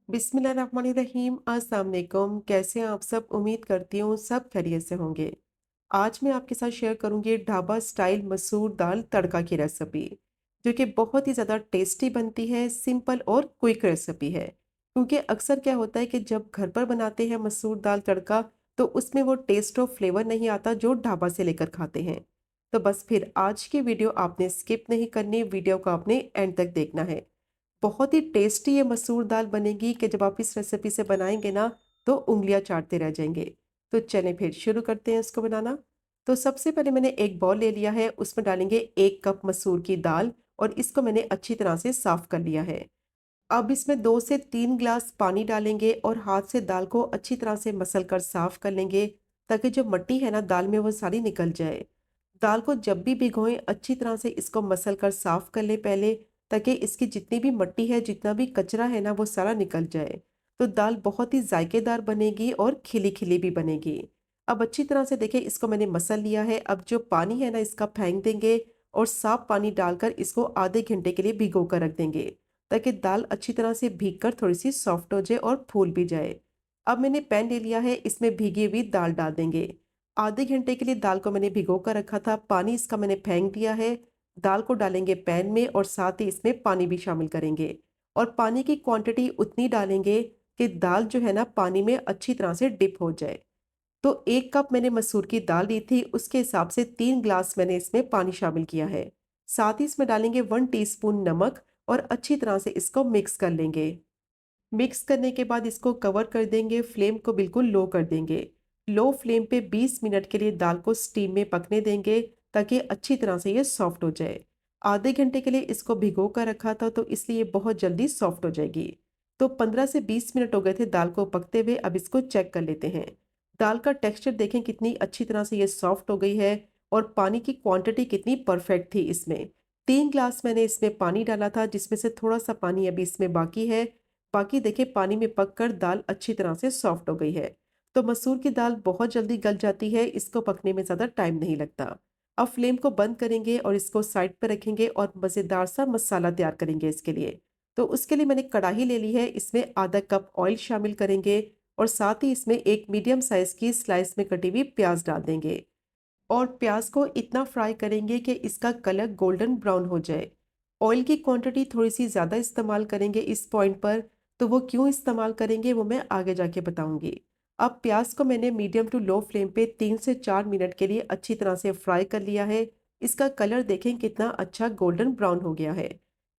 बिस्मिल्लाहिर्रहमानिर्रहीम। अस्सलाम वालेकुम। कैसे हैं आप सब? उम्मीद करती हूँ सब खैरियत से होंगे। आज मैं आपके साथ शेयर करूंगी ढाबा स्टाइल मसूर दाल तड़का की रेसिपी, जो कि बहुत ही ज़्यादा टेस्टी बनती है, सिंपल और क्विक रेसिपी है। क्योंकि अक्सर क्या होता है कि जब घर पर बनाते हैं मसूर दाल तड़का, तो उसमें वो टेस्ट और फ्लेवर नहीं आता जो ढाबा से लेकर खाते हैं। तो बस फिर आज की वीडियो आपने स्किप नहीं करनी, वीडियो को आपने एंड तक देखना है। बहुत ही टेस्टी ये मसूर दाल बनेगी कि जब आप इस रेसिपी से बनाएंगे ना, तो उंगलियां चाटते रह जाएंगे। तो चलें फिर शुरू करते हैं इसको बनाना। तो सबसे पहले मैंने एक बॉल ले लिया है, उसमें डालेंगे 1 कप मसूर की दाल और इसको मैंने अच्छी तरह से साफ कर लिया है। अब इसमें 2 से 3 ग्लास पानी डालेंगे और हाथ से दाल को अच्छी तरह से मसल कर साफ कर लेंगे, ताकि जो मट्टी है ना दाल में वो सारी निकल जाए। दाल को जब भी भिगोएं अच्छी तरह से इसको मसल कर साफ कर लें पहले, ताकि इसकी जितनी भी मट्टी है, जितना भी कचरा है ना, वो सारा निकल जाए। तो दाल बहुत ही जायकेदार बनेगी और खिली खिली भी बनेगी। अब अच्छी तरह से देखिए, इसको मैंने मसल लिया है। अब जो पानी है ना, इसका फेंक देंगे और साफ पानी डालकर इसको आधे घंटे के लिए भिगो कर रख देंगे, ताकि दाल अच्छी तरह से भीग कर थोड़ी सी सॉफ्ट हो जाए और फूल भी जाए। अब मैंने पैन ले लिया है, इसमें भीगी हुई दाल डाल देंगे। आधे घंटे के लिए दाल को मैंने भिगो कर रखा था, पानी इसका मैंने फेंक दिया है। दाल को डालेंगे पैन में और साथ ही इसमें पानी भी शामिल करेंगे। और पानी की क्वांटिटी उतनी डालेंगे कि दाल जो है ना पानी में अच्छी तरह से डिप हो जाए। तो 1 कप मैंने मसूर की दाल ली थी, उसके हिसाब से 3 ग्लास मैंने इसमें पानी शामिल किया है। साथ ही इसमें डालेंगे 1 टीस्पून नमक और अच्छी तरह से इसको मिक्स कर लेंगे। मिक्स करने के बाद इसको कवर कर देंगे, फ्लेम को बिल्कुल लो कर देंगे। लो फ्लेम पे 20 मिनट के लिए दाल को स्टीम में पकने देंगे, ताकि अच्छी तरह से ये सॉफ्ट हो जाए। आधे घंटे के लिए इसको भिगो कर रखा था, तो इसलिए बहुत जल्दी सॉफ्ट हो जाएगी। तो 15 से 20 मिनट हो गए थे दाल को पकते हुए। अब इसको चेक कर लेते हैं। दाल का टेक्सचर देखें कितनी अच्छी तरह से ये सॉफ्ट हो गई है और पानी की क्वांटिटी कितनी परफेक्ट थी इसमें। 3 ग्लास मैंने इसमें पानी डाला था, जिसमें से थोड़ा सा पानी अभी इसमें बाकी है। बाकी देखिए, पानी में पककर दाल अच्छी तरह से सॉफ्ट हो गई है। तो मसूर की दाल बहुत जल्दी गल जाती है, इसको पकने में ज़्यादा टाइम नहीं लगता। अब फ्लेम को बंद करेंगे और इसको साइड पर रखेंगे और मज़ेदार सा मसाला तैयार करेंगे इसके लिए। तो उसके लिए मैंने कढ़ाई ले ली है, इसमें आधा कप ऑयल शामिल करेंगे और साथ ही इसमें एक मीडियम साइज़ की स्लाइस में कटी हुई प्याज डाल देंगे। और प्याज को इतना फ्राई करेंगे कि इसका कलर गोल्डन ब्राउन हो जाए। ऑयल की क्वांटिटी थोड़ी सी ज़्यादा इस्तेमाल करेंगे इस पॉइंट पर। तो वो क्यों इस्तेमाल करेंगे वो मैं आगे जाके बताऊंगी। अब प्याज को मैंने मीडियम टू लो फ्लेम पे 3 से 4 मिनट के लिए अच्छी तरह से फ्राई कर लिया है। इसका कलर देखें कितना अच्छा गोल्डन ब्राउन हो गया है।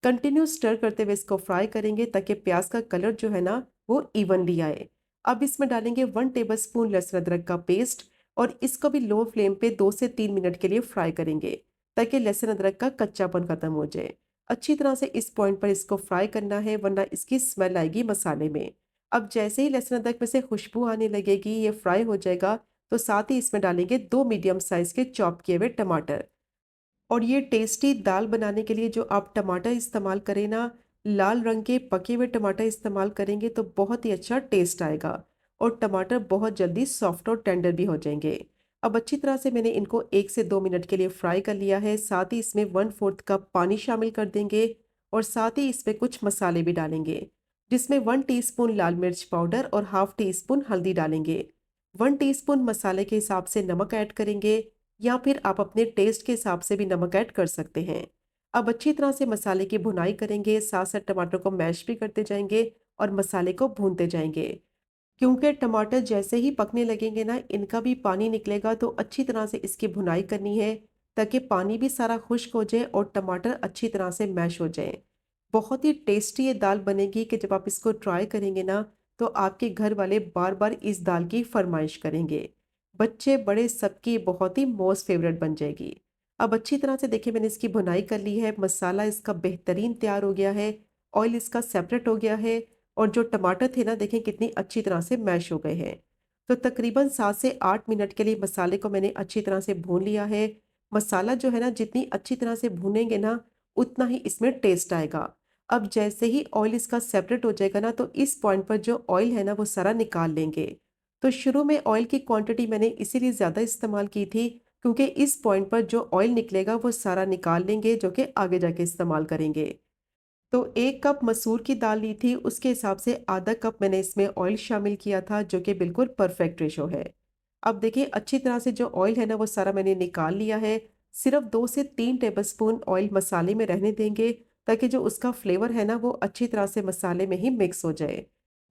कंटिन्यू स्टर करते हुए इसको फ्राई करेंगे, ताकि प्याज का कलर जो है ना वो इवनली आए। अब इसमें डालेंगे 1 टेबल स्पून लहसुन अदरक का पेस्ट और इसको भी लो फ्लेम पे 2 से 3 मिनट के लिए फ्राई करेंगे, ताकि लहसुन अदरक का कच्चापन खत्म हो जाए। अच्छी तरह से इस पॉइंट पर इसको फ्राई करना है, वरना इसकी स्मेल आएगी मसाले में। अब जैसे ही लहसुन अदरक में से खुशबू आने लगेगी, ये फ्राई हो जाएगा, तो साथ ही इसमें डालेंगे 2 मीडियम साइज के चॉप किए हुए टमाटर। और ये टेस्टी दाल बनाने के लिए जो आप टमाटर इस्तेमाल करें ना, लाल रंग के पके हुए टमाटर इस्तेमाल करेंगे तो बहुत ही अच्छा टेस्ट आएगा और टमाटर बहुत जल्दी सॉफ्ट और टेंडर भी हो जाएंगे। अब अच्छी तरह से मैंने इनको 1 से 2 मिनट के लिए फ्राई कर लिया है। साथ ही इसमें 1/4 कप पानी शामिल कर देंगे और साथ ही इसमें कुछ मसाले भी डालेंगे, जिसमें 1 टीस्पून लाल मिर्च पाउडर और हाफ टी स्पून हल्दी डालेंगे। 1 टीस्पून मसाले के हिसाब से नमक ऐड करेंगे, या फिर आप अपने टेस्ट के हिसाब से भी नमक ऐड कर सकते हैं। अब अच्छी तरह से मसाले की भुनाई करेंगे, साथ साथ टमाटर को मैश भी करते जाएंगे और मसाले को भूनते जाएंगे। क्योंकि टमाटर जैसे ही पकने लगेंगे ना, इनका भी पानी निकलेगा, तो अच्छी तरह से इसकी भुनाई करनी है, ताकि पानी भी सारा खुश्क हो जाए और टमाटर अच्छी तरह से मैश हो जाए। बहुत ही टेस्टी ये दाल बनेगी कि जब आप इसको ट्राई करेंगे ना, तो आपके घर वाले बार बार इस दाल की फरमाइश करेंगे। बच्चे बड़े सबकी बहुत ही मोस्ट फेवरेट बन जाएगी। अब अच्छी तरह से देखिए, मैंने इसकी भुनाई कर ली है, मसाला इसका बेहतरीन तैयार हो गया है, ऑयल इसका सेपरेट हो गया है और जो टमाटर थे ना, देखें कितनी अच्छी तरह से मैश हो गए हैं। तो तकरीबन 7 से 8 मिनट के लिए मसाले को मैंने अच्छी तरह से भून लिया है। मसाला जो है ना, जितनी अच्छी तरह से भूनेंगे ना, उतना ही इसमें टेस्ट आएगा। अब जैसे ही ऑयल इसका सेपरेट हो जाएगा ना, तो इस पॉइंट पर जो ऑयल है ना वो सारा निकाल लेंगे। तो शुरू में ऑयल की क्वांटिटी मैंने इसीलिए ज़्यादा इस्तेमाल की थी, क्योंकि इस पॉइंट पर जो ऑयल निकलेगा वो सारा निकाल लेंगे, जो कि आगे जाके इस्तेमाल करेंगे। तो 1 कप मसूर की दाल ली थी, उसके हिसाब से आधा कप मैंने इसमें ऑयल शामिल किया था, जो कि बिल्कुल परफेक्ट रेशो है। अब देखिए अच्छी तरह से जो ऑयल है ना वो सारा मैंने निकाल लिया है। सिर्फ 2 से 3 टेबलस्पून ऑयल मसाले में रहने देंगे, ताकि जो उसका फ्लेवर है ना वो अच्छी तरह से मसाले में ही मिक्स हो जाए।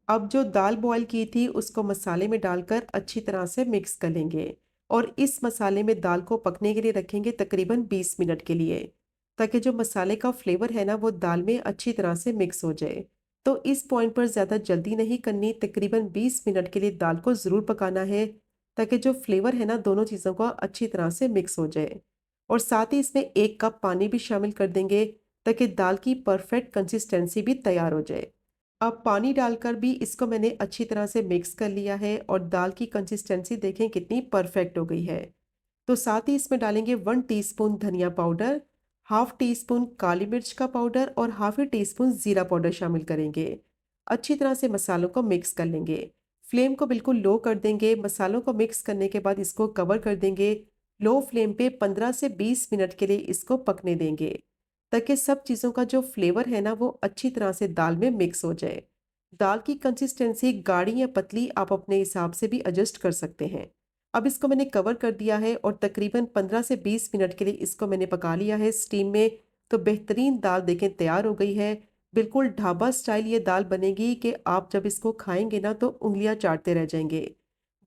अब जो दाल बॉयल की थी उसको मसाले में डालकर अच्छी तरह से मिक्स कर लेंगे और इस मसाले में दाल को पकने के लिए रखेंगे तकरीबन 20 मिनट के लिए, ताकि जो मसाले का फ्लेवर है ना वो दाल में अच्छी तरह से मिक्स हो जाए। तो इस पॉइंट पर ज़्यादा जल्दी नहीं करनी, तकरीबन 20 मिनट के लिए दाल को ज़रूर पकाना है, ताकि जो फ्लेवर है ना दोनों चीज़ों का अच्छी तरह से मिक्स हो जाए। और साथ ही इसमें 1 कप पानी भी शामिल कर देंगे, ताकि दाल की परफेक्ट कंसिस्टेंसी भी तैयार हो जाए। अब पानी डालकर भी इसको मैंने अच्छी तरह से मिक्स कर लिया है और दाल की कंसिस्टेंसी देखें कितनी परफेक्ट हो गई है। तो साथ ही इसमें डालेंगे 1 टीस्पून धनिया पाउडर, हाफ टी स्पून काली मिर्च का पाउडर और हाफ टी स्पून जीरा पाउडर शामिल करेंगे। अच्छी तरह से मसालों को मिक्स कर लेंगे। फ्लेम को बिल्कुल लो कर देंगे। मसालों को मिक्स करने के बाद इसको कवर कर देंगे। लो फ्लेम पे 15 से 20 मिनट के लिए इसको पकने देंगे, ताकि सब चीज़ों का जो फ्लेवर है ना वो अच्छी तरह से दाल में मिक्स हो जाए। दाल की कंसिस्टेंसी गाढ़ी या पतली आप अपने हिसाब से भी एडजस्ट कर सकते हैं। अब इसको मैंने कवर कर दिया है और तकरीबन 15 से 20 मिनट के लिए इसको मैंने पका लिया है स्टीम में। तो बेहतरीन दाल देखें तैयार हो गई है। बिल्कुल ढाबा स्टाइल ये दाल बनेगी कि आप जब इसको खाएंगे ना तो उंगलियां चाटते रह जाएंगे।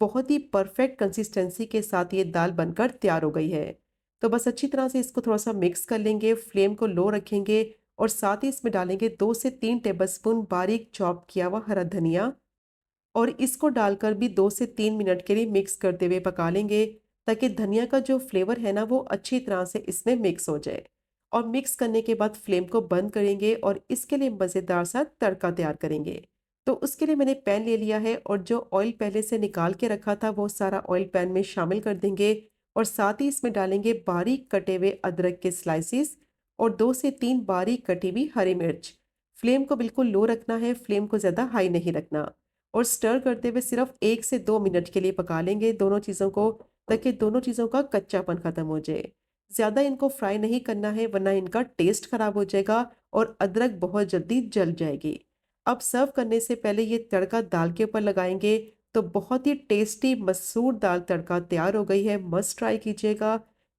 बहुत ही परफेक्ट कंसिस्टेंसी के साथ ये दाल बनकर तैयार हो गई है। तो बस अच्छी तरह से इसको थोड़ा-सा मिक्स कर लेंगे, फ्लेम को लो रखेंगे और साथ ही इसमें डालेंगे 2 से 3 टेबलस्पून बारीक चॉप किया हुआ हरा धनिया और इसको डालकर भी 2 से 3 मिनट के लिए मिक्स करते हुए पका लेंगे, ताकि धनिया का जो फ्लेवर है ना वो अच्छी तरह से इसमें मिक्स हो जाए। और मिक्स करने के बाद फ्लेम को बंद करेंगे और इसके लिए मज़ेदार सा तड़का तैयार करेंगे। तो उसके लिए मैंने पैन ले लिया है और जो ऑयल पहले से निकाल के रखा था वो सारा ऑयल पैन में शामिल कर देंगे और साथ ही इसमें डालेंगे बारीक कटे हुए अदरक के स्लाइसिस और 2 से 3 बारीक कटी हुई हरी मिर्च। फ्लेम को बिल्कुल लो रखना है, फ्लेम को ज़्यादा हाई नहीं रखना। और स्टर करते हुए सिर्फ 1 से 2 मिनट के लिए पका लेंगे दोनों चीज़ों को, ताकि दोनों चीज़ों का कच्चापन ख़त्म हो जाए। ज़्यादा इनको फ्राई नहीं करना है, वरना इनका टेस्ट ख़राब हो जाएगा और अदरक बहुत जल्दी जल जाएगी। अब सर्व करने से पहले ये तड़का दाल के ऊपर लगाएंगे तो बहुत ही टेस्टी मसूर दाल तड़का तैयार हो गई है। मस्ट ट्राई कीजिएगा।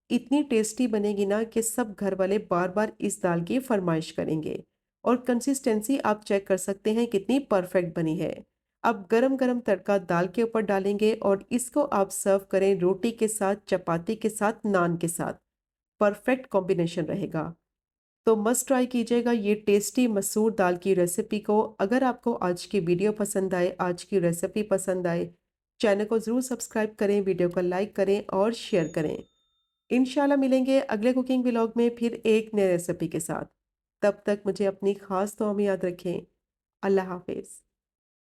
इतनी टेस्टी बनेगी ना कि सब घर वाले बार-बार इस दाल की फरमाइश करेंगे। और कंसिस्टेंसी आप चेक कर सकते हैं कितनी परफेक्ट बनी है। अब गरम-गरम तड़का दाल के ऊपर डालेंगे और इसको आप सर्व करें रोटी के साथ, चपाती के साथ, नान के साथ। परफेक्ट कॉम्बिनेशन रहेगा। तो मस्ट ट्राई कीजिएगा ये टेस्टी मसूर दाल की रेसिपी को। अगर आपको आज की वीडियो पसंद आए, आज की रेसिपी पसंद आए, चैनल को ज़रूर सब्सक्राइब करें, वीडियो को लाइक करें और शेयर करें। इंशाल्लाह मिलेंगे अगले कुकिंग व्लॉग में फिर एक नए रेसिपी के साथ। तब तक मुझे अपनी ख़ास दुआ में याद रखें। अल्लाह हाफ़िज़।